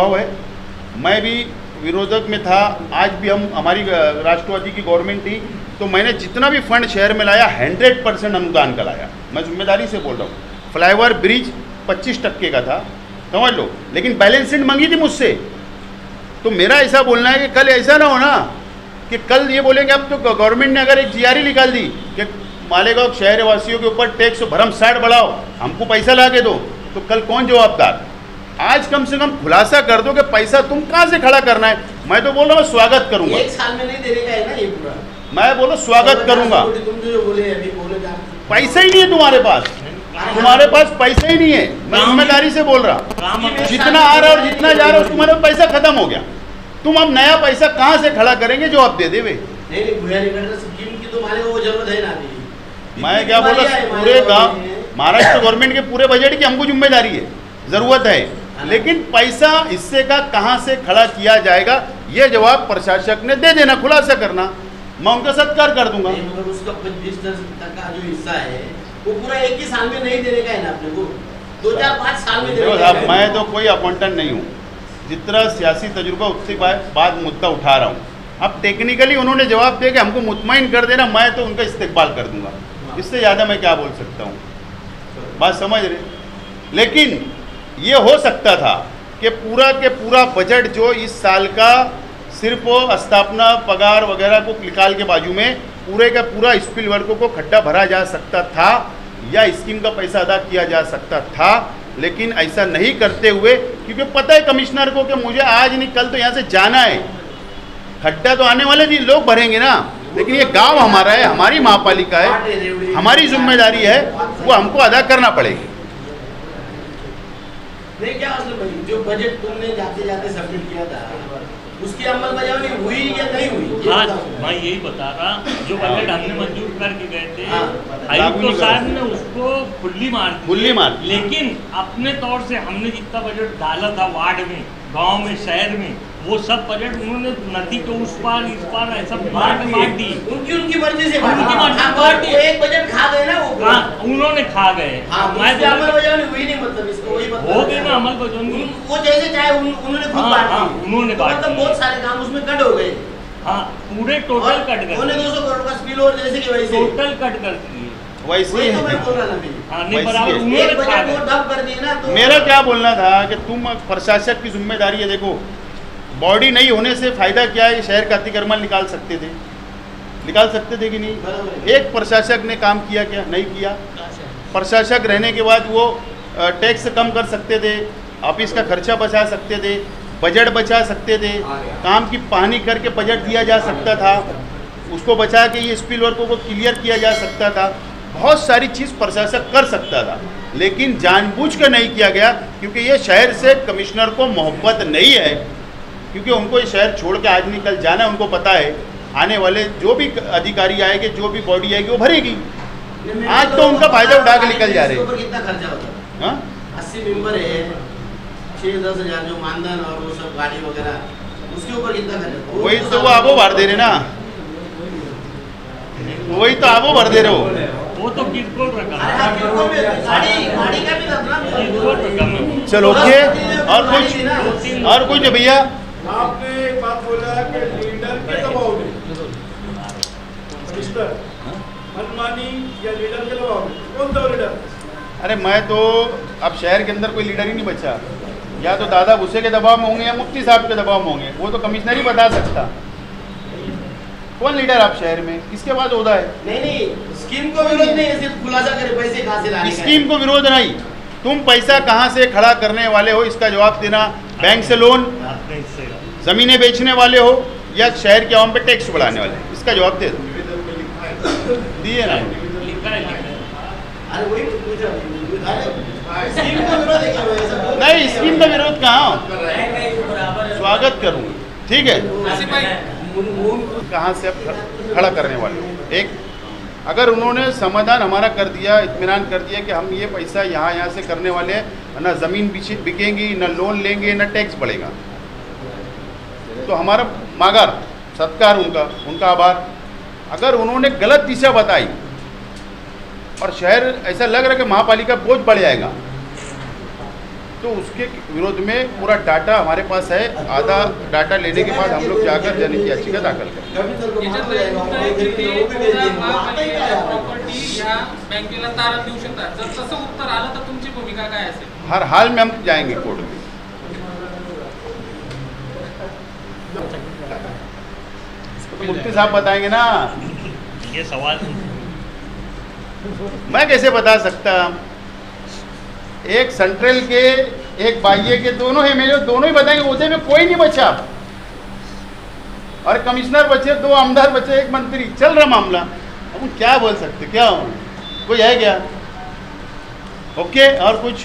अनुभव है, मैं भी विरोधक में था, आज भी हमारी राष्ट्रवादी की गवर्नमेंट थी, तो मैंने जितना भी फंड शहर में लाया 100% अनुदान का लाया, मैं जिम्मेदारी से बोल रहा हूँ। फ्लाईओवर ब्रिज 25% का था, समझ लो, लेकिन बैलेंस शीट मांगी थी मुझसे। तो मेरा ऐसा बोलना है कि कल ऐसा ना हो ना कि कल ये बोलेंगे अब तो गवर्नमेंट ने अगर एक GRE निकाल दी कि मालेगांव शहर वासियों के ऊपर टैक्स भरमसाट बढ़ाओ, हमको पैसा ला के दो, तो कल कौन जवाबदार? आज कम से कम खुलासा कर दो कि पैसा तुम कहाँ से खड़ा करना है। मैं तो बोल रहा हूँ स्वागत करूंगा, 1 साल में नहीं देने का है ना ये पूरा। मैं बोलो स्वागत करूंगा। तुम जो बोले अभी बोले पैसा ही नहीं है तुम्हारे पास पैसा ही नहीं है। मैं जिम्मेदारी से बोल रहा, जितना आ रहा है और जितना जा रहा है तुम्हारे पास पैसा खत्म हो गया। तुम अब नया पैसा कहाँ से खड़ा करेंगे जो आप दे देवे? मैं क्या बोला, पूरे गाँव महाराष्ट्र गवर्नमेंट के पूरे बजट की हमको जिम्मेदारी है, ज़रूरत है, लेकिन पैसा हिस्से का कहाँ से खड़ा किया जाएगा ये जवाब प्रशासक ने दे देना, खुलासा करना, मैं उनका सत्कार कर दूंगा। उसका 25% का जो हिस्सा है वो पूरा एक ही साल में नहीं देने का है ना अपने को, 2-4-5 साल में देने का है। मैं तो कोई अकाउंटेंट नहीं हूँ, जितना सियासी तजुर्बा उसके बाद मुद्दा उठा रहा हूँ। अब टेक्निकली उन्होंने जवाब दिया कि हमको मुतमईन कर देना, मैं तो उनका इस्तेकबाल कर दूंगा, इससे ज़्यादा मैं क्या बोल सकता हूँ, बात समझ रहे। लेकिन ये हो सकता था कि पूरा के पूरा बजट जो इस साल का सिर्फ स्थापना पगार वगैरह को निकाल के बाजू में पूरे का पूरा स्पिल वर्कों को खड्डा भरा जा सकता था या स्कीम का पैसा अदा किया जा सकता था, लेकिन ऐसा नहीं करते हुए, क्योंकि पता है कमिश्नर को कि मुझे आज नहीं कल तो यहाँ से जाना है, खड्डा तो आने वाले दिन लोग भरेंगे ना, लेकिन ये गांव हमारा है, हमारी महापालिका है, हमारी जिम्मेदारी है, वो हमको अदा करना पड़ेगी। नहीं क्या जो बजट तुमने जाते जाते सबमिट किया था उसकी अमलबजावनी हुई या नहीं हुई? हाँ, मैं यही बता रहा, जो बजट हमने मंजूर करके गए थे, आयुक्त साहब ने उसको फुल्ली मार दी, लेकिन अपने तौर से हमने जितना बजट डाला था वार्ड में, गांव में, शहर में, वो सब बजट उन्होंने नदी के उस पार इस पार ऐसा बांट दी, उनकी मर्जी से बांट दी। एक बजट खा गए ना वो, उन्होंने खा गए। अमलबजावनी हुई नहीं, मतलब इसको वही मतलब हो गई ना अमलबजावनी, वो जैसे चाहे उन्होंने खुद बांट दी, उन्होंने मतलब बहुत सारे काम उसमें कट हो गए। हाँ, पूरे टोटल कट कर, 200 करोड़ का स्पिल ओवर जैसे कि वैसे टोटल कट कर दिए, वैसे तो मैं बोल रहा था। हाँ, नहीं बराबर उन्होंने खा गए। डब कर दिए ना, तो मेरा क्या बोलना था कि तुम प्रशासक की जिम्मेदारी है, देखो बॉडी नहीं होने से फायदा क्या है, शहर का अतिक्रमण निकाल सकते थे कि नहीं? एक प्रशासक ने काम किया क्या? नहीं किया। प्रशासक रहने के बाद वो टैक्स कम कर सकते थे, ऑफिस का खर्चा बचा सकते थे, बजट बचा सकते थे, काम की पानी करके बजट दिया जा सकता था, उसको बचा के ये स्पिल वर्कों को क्लियर किया जा सकता था, बहुत सारी चीज़ प्रशासक कर सकता था, लेकिन जानबूझ कर नहीं किया गया, क्योंकि ये शहर से कमिश्नर को मोहब्बत नहीं है, क्योंकि उनको ये शहर छोड़ के आज निकल जाना है, उनको पता है आने वाले जो भी अधिकारी आएंगे, जो भी बॉडी आएगी वो भरेगी। आज तो उनका फायदा उठा के निकल जा रहे हैं। कितना खर्चा होता है? 80 मेंबर है, 6-10 हज़ार जो मानधन और वो सब गाड़ी वगैरह, उसके ऊपर कितना खर्चा? वही तो वो आबो भर दे रहे ना, वही तो आबो भर दे रहे हो, वो तो किसको रखा, गाड़ी का भी रखना। चलो ओके, और कुछ भैया? आपने एक बात बोला कि लीडर के दबाव में, मिस्टर मनमानी या लीडर के दबाव में, कौन था लीडर? अरे मैं तो अब शहर के अंदर कोई लीडर ही नहीं बचा, या तो दादा भूसे के दबाव में होंगे या मुफ्ती साहब के दबाव में होंगे, वो तो कमिश्नर ही बता सकता। कौन लीडर आप शहर में, किसके पास ओहदा है? नहीं, स्कीम को विरोध नहीं है, सिर्फ खुलासा करे पैसे कहाँ से लाने का। स्कीम को विरोध नहीं, तुम पैसा कहाँ से खड़ा करने वाले हो इसका जवाब देना। बैंक से लोन, जमीनें बेचने वाले हो या शहर के आवाम पे टैक्स बढ़ाने वाले, इसका जवाब दे दो। दिए ना, नहीं स्कीम का विरोध कहाँ, स्वागत करूँगा, ठीक है। कहाँ से अब खड़ा करने वाले हो? एक अगर उन्होंने समाधान हमारा कर दिया, इत्मीनान कर दिया कि हम ये पैसा यहाँ से करने वाले हैं, ना ज़मीन बिकेंगी, ना लोन लेंगे, ना टैक्स बढ़ेगा, तो हमारा मागार सत्कार, उनका आभार। अगर उन्होंने गलत दिशा बताई और शहर ऐसा लग रहा है कि महापालिका बोझ बढ़ जाएगा, तो उसके विरोध में पूरा डाटा हमारे पास है। आधा डाटा लेने के बाद हम लोग जाकर जनहित याचिका दाखल करेंगे। प्रॉपर्टी या बँकेला तारण देऊ शकतात, जर तसं उत्तर आलं तर तुमची भूमिका काय असेल? हर हाल में हम जाएंगे कोर्ट में। तो मुफ्ती साहब बताएंगे ना, ये सवाल मैं कैसे बता सकता। एक सेंट्रल के एक बाह्य के दोनों है, मेरे दोनों ही बताएंगे। उसे में कोई नहीं बचा और कमिश्नर बचे, 2 आमदार बचे, 1 मंत्री, चल रहा मामला। अब क्या बोल सकते, क्या कोई है क्या? ओके, और कुछ